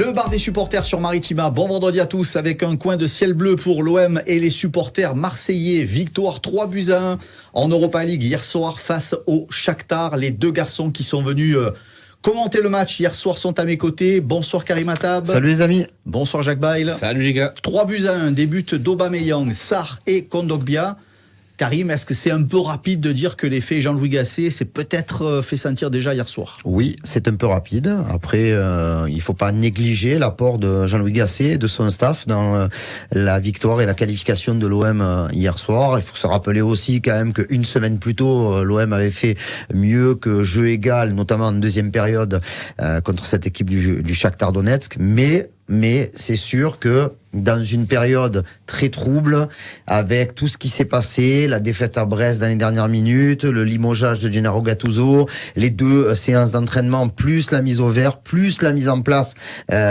Le bar des supporters sur Maritima. Bon vendredi à tous avec un coin de ciel bleu pour l'OM et les supporters marseillais. Victoire 3-1 en Europa League hier soir face au Shakhtar. Les deux garçons qui sont venus commenter le match hier soir sont à mes côtés. Bonsoir Karim Attab. Salut les amis. Bonsoir Jacques Bail. Salut les gars. 3-1, des buts d'Aubameyang, Sarr et Kondogbia. Karim, est-ce que c'est un peu rapide de dire que l'effet Jean-Louis Gasset s'est peut-être fait sentir déjà hier soir ? Oui, c'est un peu rapide. Après, il ne faut pas négliger l'apport de Jean-Louis Gasset et de son staff dans la victoire et la qualification de l'OM hier soir. Il faut se rappeler aussi quand même qu'une semaine plus tôt, l'OM avait fait mieux que jeu égal, notamment en deuxième période, contre cette équipe du Shakhtar Donetsk. Mais c'est sûr que dans une période très trouble, avec tout ce qui s'est passé, la défaite à Brest dans les dernières minutes, le limogeage de Gennaro Gattuso, les deux séances d'entraînement, plus la mise au vert, plus la mise en place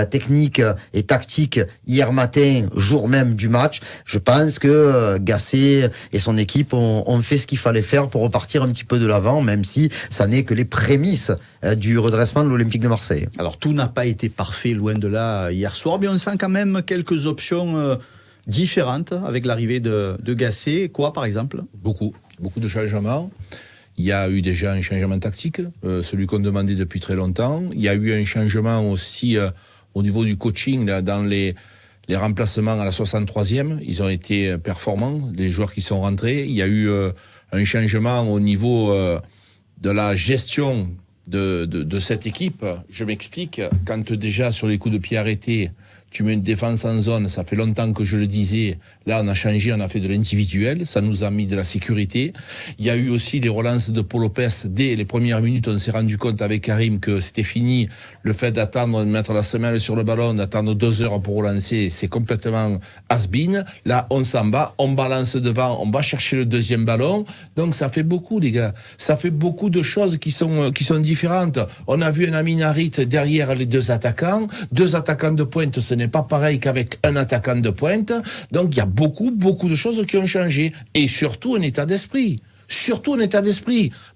technique et tactique hier matin, jour même du match, je pense que Gasset et son équipe ont fait ce qu'il fallait faire pour repartir un petit peu de l'avant, même si ça n'est que les prémices du redressement de l'Olympique de Marseille. Alors tout n'a pas été parfait, loin de là, hier soir, mais on sent quand même quelques options différentes avec l'arrivée de Gasset. Quoi, par exemple ? Beaucoup de changements. Il y a eu déjà un changement tactique, celui qu'on demandait depuis très longtemps. Il y a eu un changement aussi au niveau du coaching, là, dans les remplacements à la 63e. Ils ont été performants, les joueurs qui sont rentrés. Il y a eu un changement au niveau de la gestion de cette équipe. Je m'explique, quand déjà sur les coups de pied arrêtés, tu mets une défense en zone, ça fait longtemps que je le disais, là on a changé, on a fait de l'individuel, ça nous a mis de la sécurité. Il y a eu aussi les relances de Paul Lopez, dès les premières minutes on s'est rendu compte avec Karim que c'était fini, le fait d'attendre, de mettre la semelle sur le ballon, d'attendre 2 heures pour relancer, c'est complètement has-been. Là on s'en bat, on balance devant, on va chercher le deuxième ballon, donc ça fait beaucoup les gars, ça fait beaucoup de choses qui sont différentes. On a vu un Amin Harit derrière les deux attaquants de pointe, ce n'est pas pareil qu'avec un attaquant de pointe. Donc il y a beaucoup de choses qui ont changé. Et surtout un état d'esprit.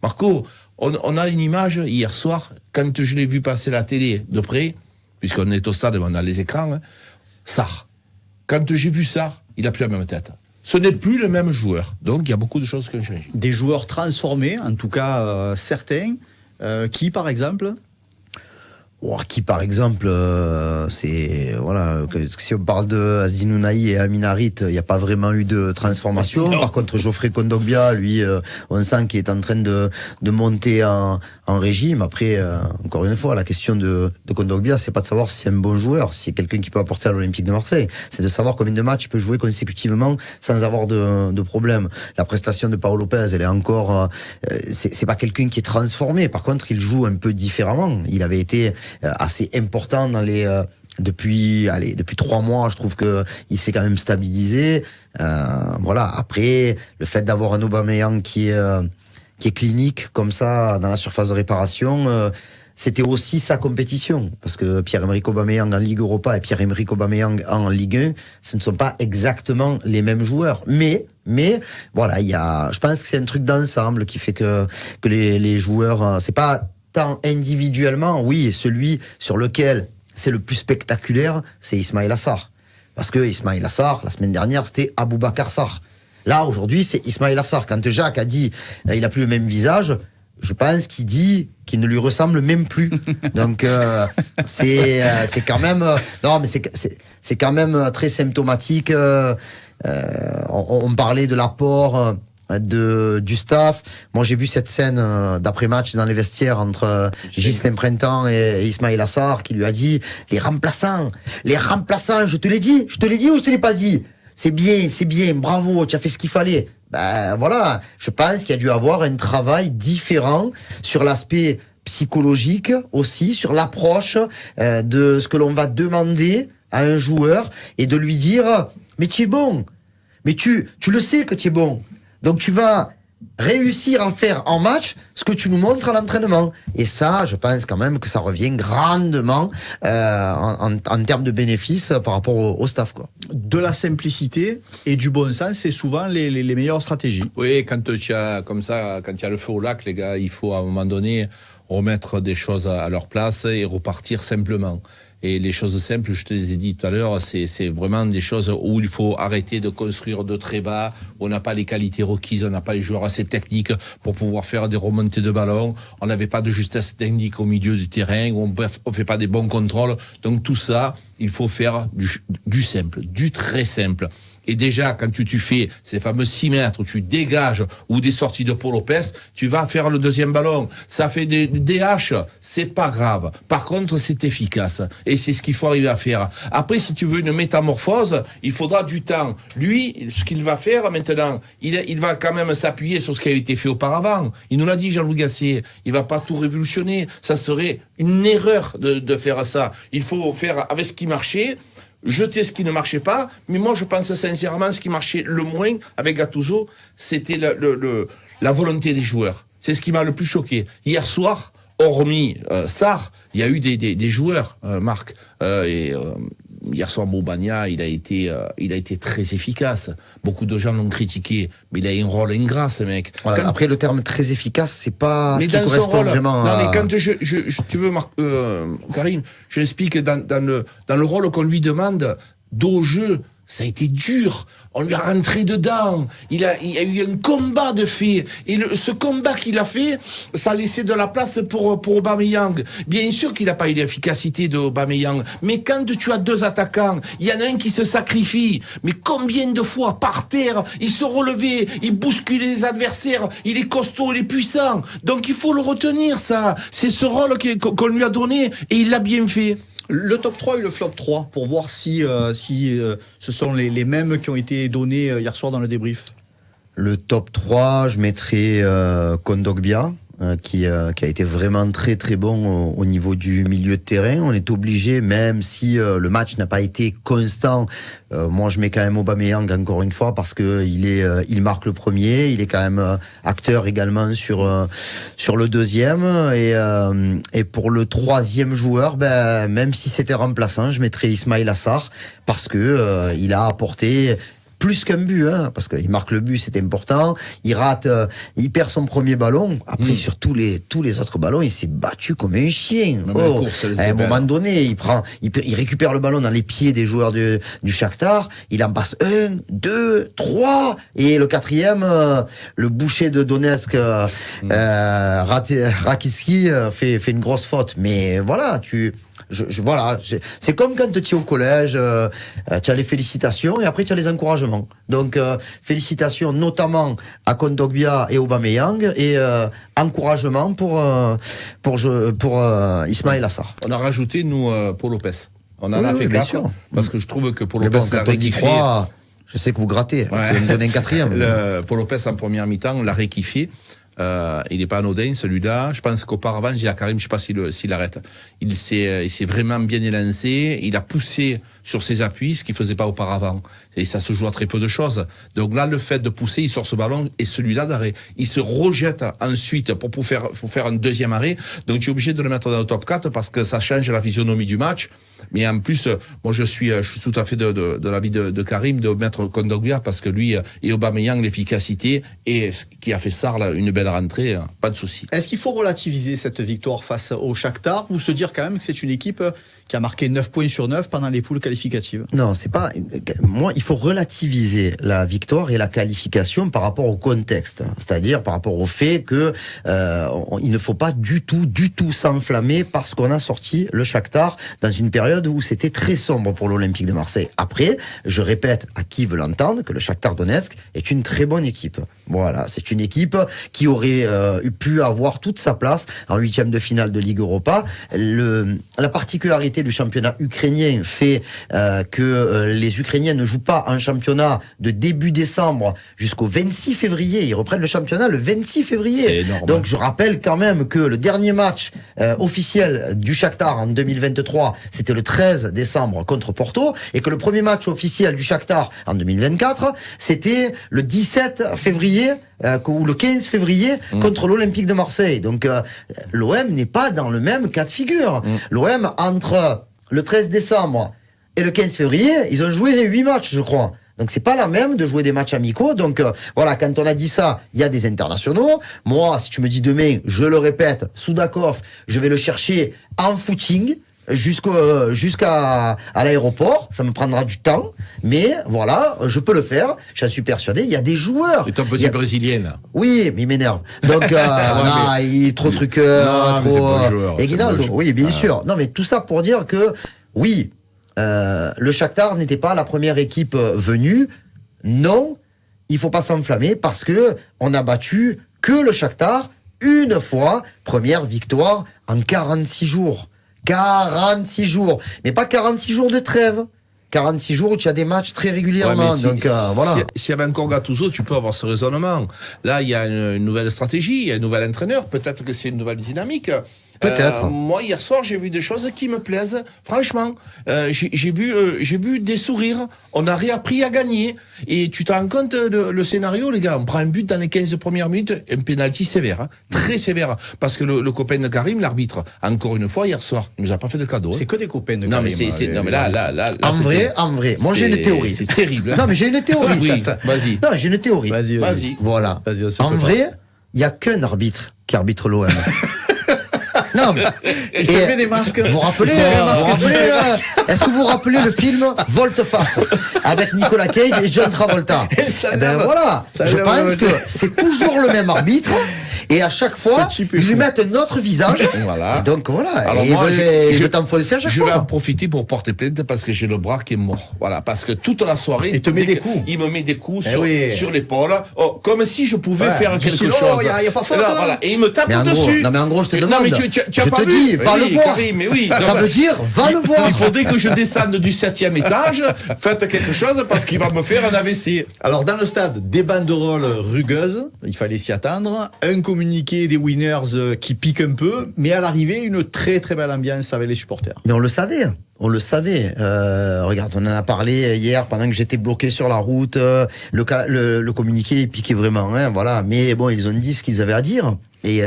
Marco, on a une image hier soir, quand je l'ai vu passer la télé de près, puisqu'on est au stade et on a les écrans, Sarr. Quand j'ai vu Sarr, il n'a plus la même tête. Ce n'est plus le même joueur. Donc il y a beaucoup de choses qui ont changé. Des joueurs transformés, en tout cas certains. Qui par exemple ? Qui par exemple, c'est voilà, si on parle de Azzin Ounahi et Amin Harit, il n'y a pas vraiment eu de transformation. Par contre, Geoffrey Kondogbia, lui, on sent qu'il est en train de monter en régime. Après, encore une fois, la question de Kondogbia, c'est pas de savoir si c'est un bon joueur, si c'est quelqu'un qui peut apporter à l'Olympique de Marseille. C'est de savoir combien de matchs il peut jouer consécutivement sans avoir de problème. La prestation de Paul Lopez, elle est encore, c'est pas quelqu'un qui est transformé. Par contre, il joue un peu différemment. Il avait été assez important dans depuis 3 mois, je trouve que il s'est quand même stabilisé. Voilà. Après, le fait d'avoir un Aubameyang qui est clinique comme ça dans la surface de réparation, c'était aussi sa compétition, parce que Pierre-Emerick Aubameyang en Ligue Europa et Pierre-Emerick Aubameyang en Ligue 1, ce ne sont pas exactement les mêmes joueurs. Mais voilà, je pense que c'est un truc d'ensemble qui fait que les joueurs, c'est pas tant individuellement, oui, et celui sur lequel c'est le plus spectaculaire, c'est Ismaïla Sarr. Parce que Ismaïla Sarr, la semaine dernière, c'était Aboubacar Sarr. Là, aujourd'hui, c'est Ismaïla Sarr. Quand Jacques a dit il a plus le même visage, je pense qu'il dit qu'il ne lui ressemble même plus. Donc, c'est quand même... non, mais c'est quand même très symptomatique. On parlait de l'apport du staff. Moi, j'ai vu cette scène d'après-match dans les vestiaires entre Ghislain Printemps et Ismaïla Sarr qui lui a dit les remplaçants, je te l'ai dit ou je te l'ai pas dit? C'est bien, bravo, tu as fait ce qu'il fallait. Ben voilà, je pense qu'il y a dû avoir un travail différent sur l'aspect psychologique aussi, sur l'approche de ce que l'on va demander à un joueur et de lui dire mais tu es bon, mais tu le sais que tu es bon. Donc tu vas réussir à faire en match ce que tu nous montres à l'entraînement. Et ça, je pense quand même que ça revient grandement en termes de bénéfices par rapport au staff, quoi. De la simplicité et du bon sens, c'est souvent les meilleures stratégies. Oui, quand tu as comme ça, quand il y a le feu au lac, les gars, il faut à un moment donné remettre des choses à leur place et repartir simplement. Et les choses simples, je te les ai dit tout à l'heure, c'est vraiment des choses où il faut arrêter de construire de très bas, où on n'a pas les qualités requises, on n'a pas les joueurs assez techniques pour pouvoir faire des remontées de ballon, on n'avait pas de justesse technique au milieu du terrain, où on fait pas des bons contrôles. Donc tout ça, il faut faire du simple, du très simple. Et déjà, quand tu fais ces fameux 6 mètres où tu dégages ou des sorties de Paul Lopez, tu vas faire le deuxième ballon. Ça fait des haches, c'est pas grave. Par contre, c'est efficace. Et c'est ce qu'il faut arriver à faire. Après, si tu veux une métamorphose, il faudra du temps. Lui, ce qu'il va faire maintenant, il va quand même s'appuyer sur ce qui a été fait auparavant. Il nous l'a dit, Jean-Louis Gasset. Il va pas tout révolutionner. Ça serait une erreur de faire ça. Il faut faire avec ce qui marchait, jeter ce qui ne marchait pas, mais moi je pense sincèrement ce qui marchait le moins avec Gattuso, c'était la volonté des joueurs. C'est ce qui m'a le plus choqué. Hier soir, hormis Sarr, il y a eu des joueurs, Marc, hier soir, Mourbagna, il a été très efficace. Beaucoup de gens l'ont critiqué, mais il a un rôle ingrat, ce mec. Voilà, après, le terme très efficace, c'est pas mais ce qui correspond vraiment à... Non, mais quand tu veux, Karine, je l'explique dans le rôle qu'on lui demande, dos au jeu, ça a été dur. On lui a rentré dedans. Il y a eu un combat de fait. Et ce combat qu'il a fait, ça a laissé de la place pour Aubameyang. Bien sûr qu'il n'a pas eu l'efficacité de Aubameyang. Mais quand tu as 2 attaquants, il y en a un qui se sacrifie. Mais combien de fois, par terre, il se relevait, il bousculait les adversaires, il est costaud, il est puissant. Donc il faut le retenir, ça. C'est ce rôle qu'on lui a donné et il l'a bien fait. Le top 3 et le flop 3, pour voir si ce sont les mêmes qui ont été donnés hier soir dans le débrief. Le top 3, je mettrais Kondogbia, qui a été vraiment très très bon au niveau du milieu de terrain. On est obligé, même si le match n'a pas été constant, moi je mets quand même Aubameyang encore une fois parce que il marque le premier, il est quand même acteur également sur le deuxième et pour le troisième joueur, même si c'était remplaçant, je mettrais Ismaïla Sarr parce que il a apporté plus qu'un but, parce qu'il marque le but, c'est important. Il rate, il perd son premier ballon. Après, sur tous les autres ballons, il s'est battu comme un chien. À un moment donné, il récupère le ballon dans les pieds des joueurs du Shakhtar. Il en passe 1, 2, 3. Et le quatrième, le boucher de Donetsk, Rakitski, fait une grosse faute. Mais voilà, voilà, c'est comme quand tu es au collège, tu as les félicitations et après tu as les encouragements. Donc félicitations notamment à Kondogbia et Aubameyang et encouragement pour Ismaïla Sarr. On a rajouté nous Paul Lopez. On en a fait 4 parce que je trouve que Paul Lopez l'a rékiffé. Je sais que vous grattez. Vous allez me donner un 4e. Paul Lopez en première mi-temps l'a rékiffé. Il n'est pas anodin, celui-là. Je pense qu'auparavant, j'ai à Karim, je sais pas s'il arrête. Il s'est vraiment bien élancé. Il a poussé sur ses appuis, ce qu'il faisait pas auparavant. Et ça se joue à très peu de choses. Donc là, le fait de pousser, il sort ce ballon et celui-là d'arrêt. Il se rejette ensuite pour faire un deuxième arrêt. Donc tu es obligé de le mettre dans le top 4 parce que ça change la physionomie du match. Mais en plus, moi je suis tout à fait de l'avis de Karim de mettre Kondogbia parce que lui et Aubameyang, l'efficacité et ce qui a fait Sarr là, une belle rentrée, pas de souci. Est-ce qu'il faut relativiser cette victoire face au Shakhtar ou se dire quand même que c'est une équipe qui a marqué 9 points sur 9 pendant les poules qualificatives? Non, c'est pas. Moi, il faut relativiser la victoire et la qualification par rapport au contexte, c'est-à-dire par rapport au fait que il ne faut pas du tout s'enflammer parce qu'on a sorti le Shakhtar dans une période où c'était très sombre pour l'Olympique de Marseille. Après, je répète à qui veut l'entendre que le Shakhtar Donetsk est une très bonne équipe. Voilà, c'est une équipe qui aurait pu avoir toute sa place en 8e de finale de Ligue Europa. La particularité du championnat ukrainien fait que les Ukrainiens ne jouent pas un championnat de début décembre jusqu'au 26 février. Ils reprennent le championnat le 26 février. Donc je rappelle quand même que le dernier match officiel du Shakhtar en 2023, c'était le 13 décembre contre Porto, et que le premier match officiel du Shakhtar en 2024, c'était le 17 février ou le 15 février contre l'Olympique de Marseille. Donc l'OM n'est pas dans le même cas de figure. L'OM, entre le 13 décembre et le 15 février, ils ont joué 8 matchs, je crois. Donc c'est pas la même de jouer des matchs amicaux. Donc voilà, quand on a dit ça, il y a des internationaux. Moi, si tu me dis demain, je le répète, Soudakov, je vais le chercher en footing. jusqu'à l'aéroport. Ça me prendra du temps, mais voilà, je peux le faire. J'en suis persuadé. Il y a des joueurs. Et ton petit Brésilien, là. Oui, mais il m'énerve. Donc, il est trop truqueur, trop. Et Guinaldo, oui, bien sûr. Non, mais tout ça pour dire que, oui, le Shakhtar n'était pas la première équipe venue. Non, il faut pas s'enflammer parce que on a battu que le Shakhtar une fois. Première victoire en 46 jours. 46 jours. Mais pas 46 jours de trêve. 46 jours où tu as des matchs très régulièrement. Donc, voilà. S'il y avait encore Gattuso, tu peux avoir ce raisonnement. Là, il y a une nouvelle stratégie, il y a un nouvel entraîneur. Peut-être que c'est une nouvelle dynamique. Peut-être. Moi, hier soir, j'ai vu des choses qui me plaisent. Franchement, j'ai vu des sourires. On a réappris à gagner. Et tu te rends compte, le scénario, les gars, on prend un but dans les 15 premières minutes, un penalty sévère, très sévère. Parce que le copain de Karim, l'arbitre, encore une fois, hier soir, il nous a pas fait de cadeau. C'est que des copains de non, Karim. Mais là, En vrai. Moi, j'ai une théorie. C'est terrible. Non, mais j'ai une théorie. Oui, vas-y. Non, j'ai une théorie. Vas-y. Voilà. Vas-y, on se En prépare. vrai, il n'y a qu'un arbitre qui arbitre l'OM. Non, mais. Il se met des masques. Vous rappelez, est-ce que vous vous rappelez le film Volte-Face avec Nicolas Cage et John Travolta? ça Eh ben lève. voilà, Ça je lève pense le- que c'est toujours le même arbitre et à chaque fois, Ce type est ils lui fou. mettent un autre visage. Voilà. Et donc voilà, Alors et moi, il je- veut t'enfoncer à chaque Je vais en fois. profiter pour porter plainte parce que j'ai le bras qui est mort. Voilà, parce que toute la soirée, Il te met dès des que- coups. Il me met des coups Eh sur, oui. sur l'épaule, comme si je pouvais Ouais, faire du quelque style, chose. oh, y a pas faute, Là, là. voilà. Et il me tape Mais en gros, dessus. non mais en gros, je te Non, demande. mais tu as je pas te vu dis, va Oui, le voir. Karim, mais oui. Ça veut dire, va le voir. Il faudrait que je descende du 7e étage, faites quelque chose parce qu'il va me faire un AVC. Alors, dans le stade, des banderoles rugueuses, il fallait s'y attendre, un communiqué des winners qui pique un peu, mais à l'arrivée, une très très belle ambiance avec les supporters. Mais on le savait. On le savait. Regarde, on en a parlé hier pendant que j'étais bloqué sur la route. Le communiqué il piquait vraiment. Hein, voilà. Mais bon, ils ont dit ce qu'ils avaient à dire. Et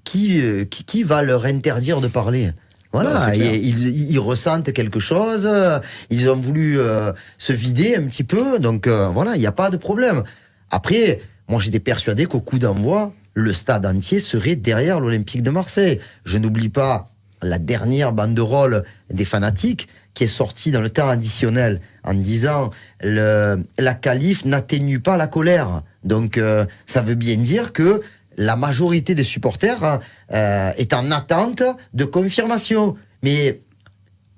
qui va leur interdire de parler? Voilà, Ouais, c'est clair. ils ressentent quelque chose. Ils ont voulu se vider un petit peu. Donc voilà, il n'y a pas de problème. Après, moi j'étais persuadé qu'au coup d'envoi, le stade entier serait derrière l'Olympique de Marseille. Je n'oublie pas la dernière banderole des fanatiques qui est sortie dans le temps additionnel en disant la qualif n'atténue pas la colère. Donc ça veut bien dire que la majorité des supporters est en attente de confirmation. Mais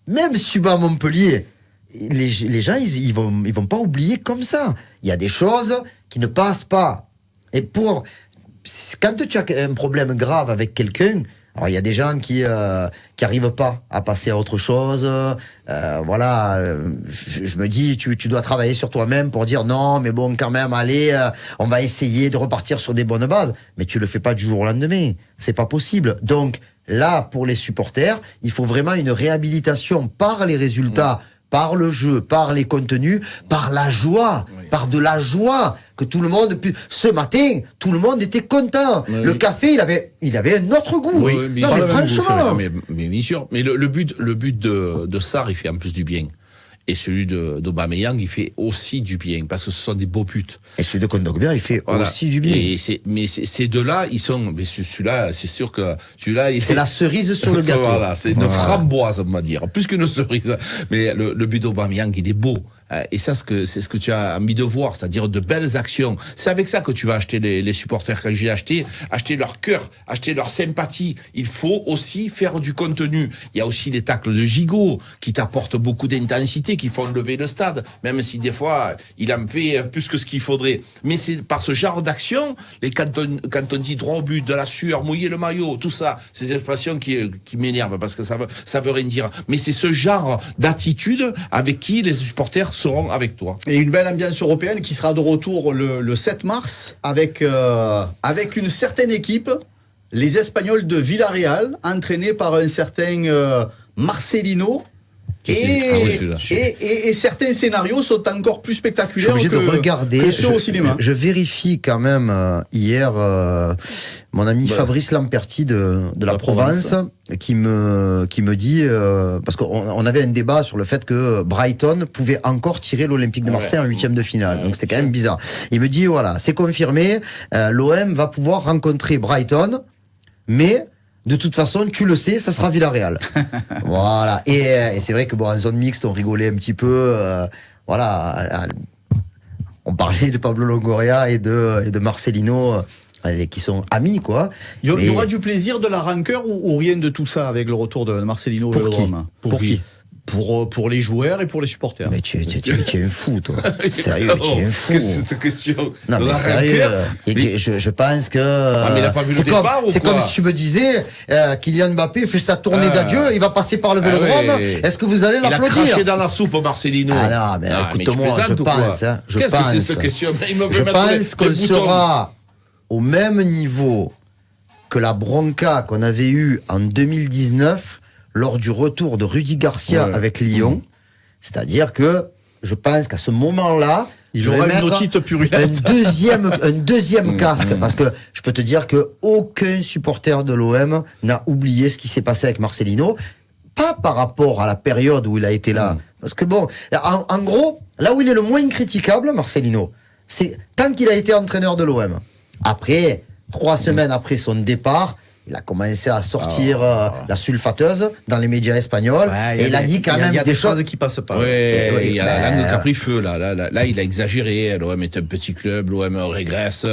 même si tu vas à Montpellier, les gens ils vont pas oublier comme ça. Il y a des choses qui ne passent pas. Et quand tu as un problème grave avec quelqu'un, alors il y a des gens qui arrivent pas à passer à autre chose. Voilà, je me dis tu dois travailler sur toi-même pour dire non, mais bon quand même allez, on va essayer de repartir sur des bonnes bases. Mais tu le fais pas du jour au lendemain, c'est pas possible. Donc là pour les supporters, il faut vraiment une réhabilitation par les résultats. Par le jeu, par les contenus, par la joie, par de la joie que tout le monde. Ce matin, tout le monde était content. Oui. Le café, il avait un autre goût. Oui, Non, mais franchement. Mais bien sûr. Mais le but de Sarr, il fait en plus du bien. Et celui d'Aubameyang, il fait aussi du bien, parce que ce sont des beaux buts. Et celui de Kondogbia, il fait Voilà. aussi du bien. Et ces deux-là, ils sont. Mais celui-là, c'est sûr que celui-là, C'est la cerise sur le gâteau. Voilà, c'est une framboise, on va dire, plus qu'une cerise. Mais le but d'Aubameyang, il est beau. Et ça, c'est ce que tu as envie de voir, c'est-à-dire de belles actions. C'est avec ça que tu vas acheter les supporters. Quand j'ai acheté leur cœur, acheter leur sympathie. Il faut aussi faire du contenu. Il y a aussi les tacles de Gigot qui t'apportent beaucoup d'intensité, qui font lever le stade, même si des fois il en fait plus que ce qu'il faudrait. Mais c'est par ce genre d'action, quand on dit droit au but, de la sueur, mouiller le maillot, tout ça, ces expressions qui m'énervent parce que ça veut rien dire. Mais c'est ce genre d'attitude avec qui les supporters seront avec toi. Et une belle ambiance européenne qui sera de retour le 7 mars avec une certaine équipe, les Espagnols de Villarreal, entraînés par un certain Marcelino. Et certains scénarios sont encore plus Je suis spectaculaires obligé de regarder. que ceux au cinéma. Je vérifie quand même hier mon ami Fabrice Lamperti de la Provence qui me dit parce qu'on avait un débat sur le fait que Brighton pouvait encore tirer l'Olympique de Marseille en huitième de finale. Donc c'était quand même bizarre. Il me dit voilà, c'est confirmé, l'OM va pouvoir rencontrer Brighton, mais de toute façon, tu le sais, ça sera Villarreal. Voilà. Et c'est vrai que en zone mixte, on rigolait un petit peu. Voilà. On parlait de Pablo Longoria et de Marcelino, qui sont amis, quoi. Il y aura du plaisir, de la rancœur ou rien de tout ça avec le retour de Marcelino au Vélodrome? Pour qui? Pour les joueurs et pour les supporters. Mais tu es un fou, toi. Sérieux, tu es un fou. Qu'est-ce que c'est cette question? Non, mais sérieux, je pense que... mais il a pas vu le départ ou c'est quoi? comme si tu me disais, Kylian Mbappé fait sa tournée d'adieu, il va passer par le Vélodrome, est-ce que vous allez l'applaudir? Il a craché dans la soupe, Marcelino. Ah non, mais écoute-moi, je pense... Qu'est-ce que c'est cette question? Je pense qu'on sera au même niveau que la bronca qu'on avait eue en 2019 lors du retour de Rudy Garcia avec Lyon. C'est-à-dire que je pense qu'à ce moment-là, il aura une otite purulente. Un deuxième casque. Parce que je peux te dire qu'aucun supporter de l'OM n'a oublié ce qui s'est passé avec Marcelino. Pas par rapport à la période où il a été là. Parce que en gros, là où il est le moins critiquable, Marcelino, c'est tant qu'il a été entraîneur de l'OM. Après, 3 semaines après son départ, il a commencé à sortir la sulfateuse dans les médias espagnols. Et il a dit quand même des choses qui passent pas. Il y a la langue qui a pris feu. Là, il a exagéré. L'OM est un petit club. L'OM régresse.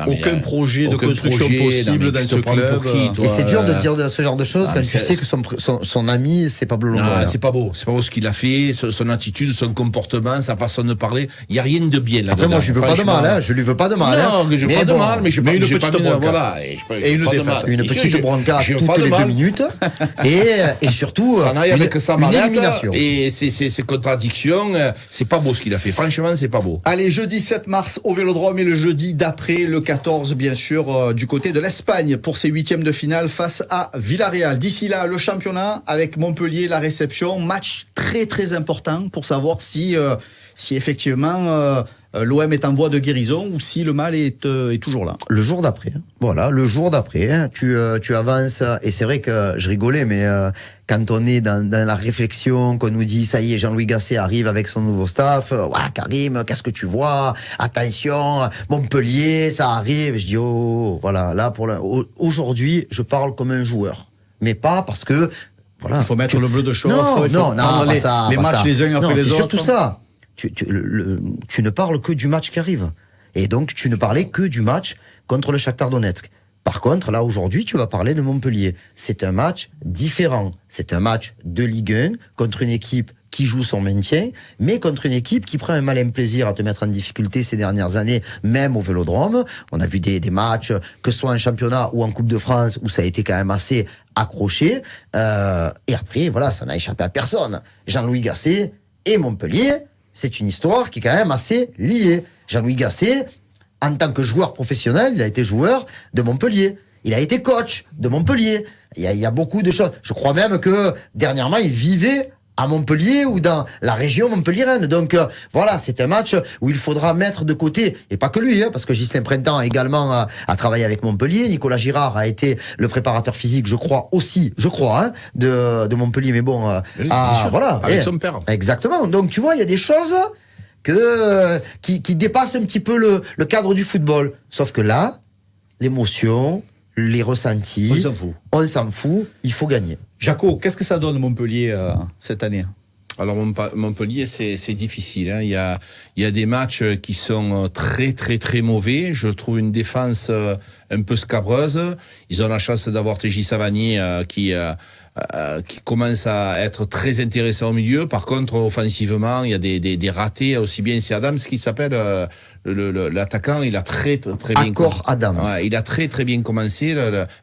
Aucun projet de construction possible dans ce club. Et c'est dur de dire ce genre de choses quand tu sais que son ami, c'est Pablo Longoria. Non, c'est pas beau. C'est pas beau ce qu'il a fait, son attitude, son comportement, sa façon de parler. Il n'y a rien de bien là-dedans. Après, moi, je lui veux pas de mal. Je lui veux pas de mal. Non, je veux pas de mal, mais je une petite bronca. Voilà. Et une défaite. Une petite bronca toutes les 2 minutes et surtout une élimination. Et ces contradictions, c'est pas beau ce qu'il a fait. Franchement, c'est pas beau. Allez, jeudi 7 mars au Vélodrome et le jeudi d'après, le 14, bien sûr, du côté de l'Espagne pour ses 8e de finale face à Villarreal. D'ici là, le championnat avec Montpellier, la réception. Match très très important pour savoir si effectivement... l'OM est en voie de guérison ou si le mal est toujours là. Le jour d'après. Voilà, le jour d'après. Tu avances. Et c'est vrai que je rigolais, mais quand on est dans la réflexion, qu'on nous dit, ça y est, Jean-Louis Gasset arrive avec son nouveau staff. Ouais, Karim, qu'est-ce que tu vois? Attention, Montpellier, ça arrive. Je dis, voilà, là, aujourd'hui, je parle comme un joueur. Mais pas parce que, voilà. Il faut mettre le bleu de chauffe. Non, les matchs les uns après les autres. C'est surtout ça. Tu ne parles que du match qui arrive. Et donc, tu ne parlais que du match contre le Shakhtar Donetsk. Par contre, là, aujourd'hui, tu vas parler de Montpellier. C'est un match différent. C'est un match de Ligue 1 contre une équipe qui joue son maintien, mais contre une équipe qui prend un malin plaisir à te mettre en difficulté ces dernières années, même au Vélodrome. On a vu des matchs, que ce soit en championnat ou en Coupe de France, où ça a été quand même assez accroché. Et après, voilà, ça n'a échappé à personne. Jean-Louis Gasset et Montpellier, c'est une histoire qui est quand même assez liée. Jean-Louis Gasset, en tant que joueur professionnel, il a été joueur de Montpellier. Il a été coach de Montpellier. Il y a beaucoup de choses. Je crois même que dernièrement, il vivait à Montpellier ou dans la région montpelliéraine. Donc voilà, c'est un match où il faudra mettre de côté, et pas que lui, parce que Ghislain Printemps également a travaillé avec Montpellier. Nicolas Girard a été le préparateur physique, je crois, de Montpellier. Mais bon, voilà. Avec son père. Exactement. Donc tu vois, il y a des choses qui dépassent un petit peu le cadre du football. Sauf que là, l'émotion, les ressentis, on s'en fout, il faut gagner. Jaco, qu'est-ce que ça donne Montpellier cette année? Alors Montpellier, c'est difficile. Hein. Il y a des matchs qui sont très très très mauvais. Je trouve une défense un peu scabreuse. Ils ont la chance d'avoir TJ Savanier qui commence à être très intéressant au milieu. Par contre, offensivement, il y a des ratés. Aussi bien c'est Adams qui s'appelle l'attaquant. Il a très très bien. Adams. Ouais, il a très très bien commencé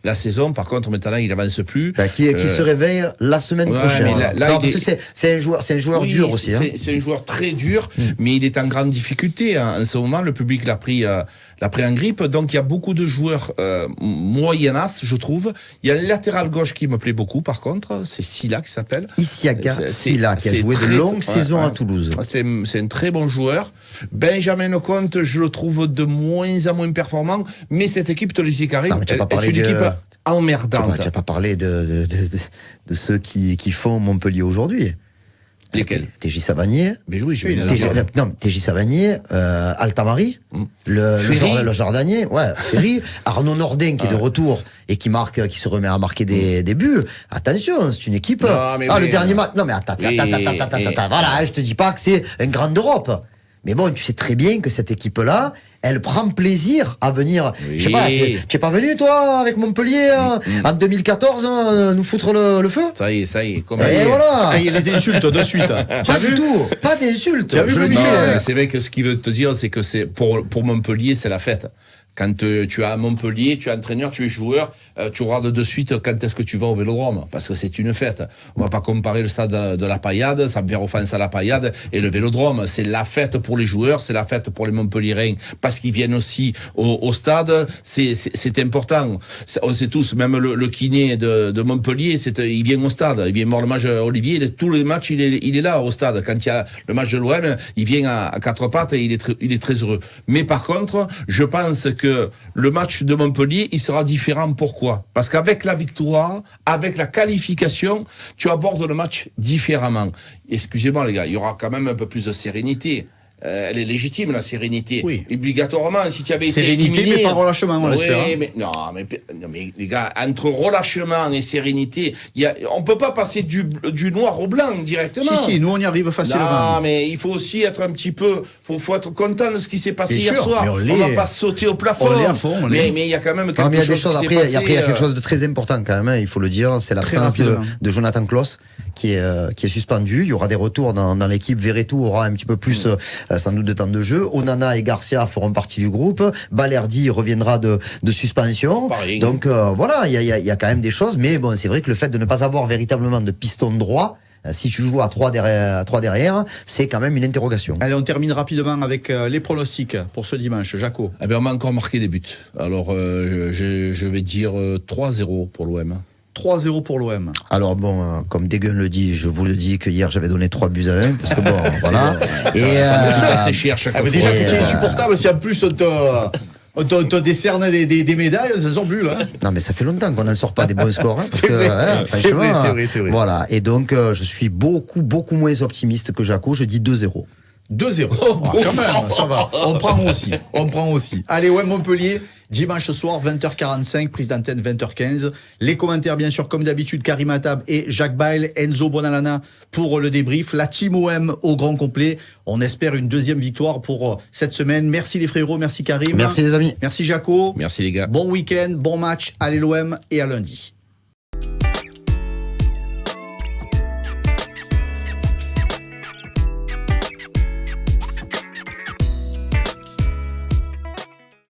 la saison. Par contre, maintenant, il avance plus. Qui se réveille la semaine prochaine. C'est un joueur dur aussi. C'est un joueur très dur, mais il est en grande difficulté en ce moment. Le public l'a pris en grippe. Donc il y a beaucoup de joueurs moyennas, je trouve. Il y a le latéral gauche qui me plaît beaucoup. Par contre, c'est Silla qui s'appelle. Isiaga Silla, qui a joué de longues saisons à Toulouse. C'est un très bon joueur. Benjamin Lecomte, je le trouve de moins en moins performant. Mais cette équipe, te le dis, Karim, est une équipe emmerdante. Tu n'as pas parlé de ceux qui font Montpellier aujourd'hui. Lesquels? TJ Savanier. Mais oui, TJ Savanier, Altamari, le Jordanien, Ferry, Arnaud Nordin qui est de retour et qui se remet à marquer des buts. Attention, c'est une équipe. Le dernier match. Non mais attends, voilà, je te dis pas que c'est un grand d'Europe. Mais bon, tu sais très bien que cette équipe-là, elle prend plaisir à venir. Oui. Je sais pas, tu es pas venu, toi, avec Montpellier, en 2014, nous foutre le feu? Ça y est. Et voilà. Ça y est, les insultes de suite. Pas du tout. Pas d'insultes. Tu as vu, Je le dis. C'est vrai que ce qu'il veut te dire, c'est que c'est pour Montpellier, c'est la fête. Quand tu as Montpellier, tu es entraîneur, tu es joueur, tu regardes de suite quand est-ce que tu vas au Vélodrome, parce que c'est une fête. On va pas comparer le stade de la Paillade, ça me fait offense à la Paillade, et le Vélodrome. C'est la fête pour les joueurs, c'est la fête pour les Montpelliérains, parce qu'ils viennent aussi au stade. C'est important. On sait tous, même le kiné de Montpellier, il vient au stade. Il vient voir le match Olivier, tous les matchs, il est là au stade. Quand il y a le match de l'OM, il vient à quatre pattes et il est très heureux. Mais par contre, je pense que le match de Montpellier, il sera différent. Pourquoi? Parce qu'avec la victoire, avec la qualification, tu abordes le match différemment. Excusez-moi les gars, il y aura quand même un peu plus de sérénité. Elle est légitime, la sérénité. Oui. Obligatoirement, si tu avais été Sérénité, éliminé... mais pas relâchement, on l'espère. Mais les gars, entre relâchement et sérénité, on peut pas passer du noir au blanc directement. Si, nous on y arrive facilement. Non, mais il faut aussi être un petit peu... faut être content de ce qui s'est passé Bien hier sûr, soir. mais On va pas sauter au plafond. On l'est à fond. Mais il y a quand même quelque chose qui s'est Après, passé. il y a quelque chose de très important quand même, il faut le dire, c'est l'absence de Jonathan Klaus qui est suspendu. Il y aura des retours dans l'équipe. Verretou aura un petit peu plus sans doute de temps de jeu. Onana et Garcia feront partie du groupe. Balerdi reviendra de suspension. Pareil. Donc voilà, il y a quand même des choses. Mais bon, c'est vrai que le fait de ne pas avoir véritablement de piston droit, si tu joues à 3 derrière, c'est quand même une interrogation. Allez, on termine rapidement avec les pronostics pour ce dimanche. Jaco. Eh bien, on m'a encore marqué des buts. Alors, je vais dire 3-0 pour l'OM. 3-0 pour l'OM. Alors bon, comme Degun le dit, je vous le dis que hier j'avais donné 3 buts à 1, parce que bon, voilà. Ça me coûte assez cher chaque fois. Déjà que c'est Et, insupportable, si en plus on te décerne des médailles, ça sort plus là. Non mais ça fait longtemps qu'on n'en sort pas des bons scores. Parce C'est que, vrai, c'est franchement, vrai. Voilà, et donc je suis beaucoup moins optimiste que Jaco, je dis 2-0. 2-0. Quand même, ça va. On prend aussi. Allez, ouais, Montpellier, dimanche soir, 20h45, prise d'antenne 20h15. Les commentaires, bien sûr, comme d'habitude, Karim Attab et Jacques Bail, Enzo Bonalana pour le débrief. La team OM au grand complet. On espère une deuxième victoire pour cette semaine. Merci les frérots, merci Karim. Merci les amis. Merci Jaco. Merci les gars. Bon week-end, bon match. Allez l'OM et à lundi.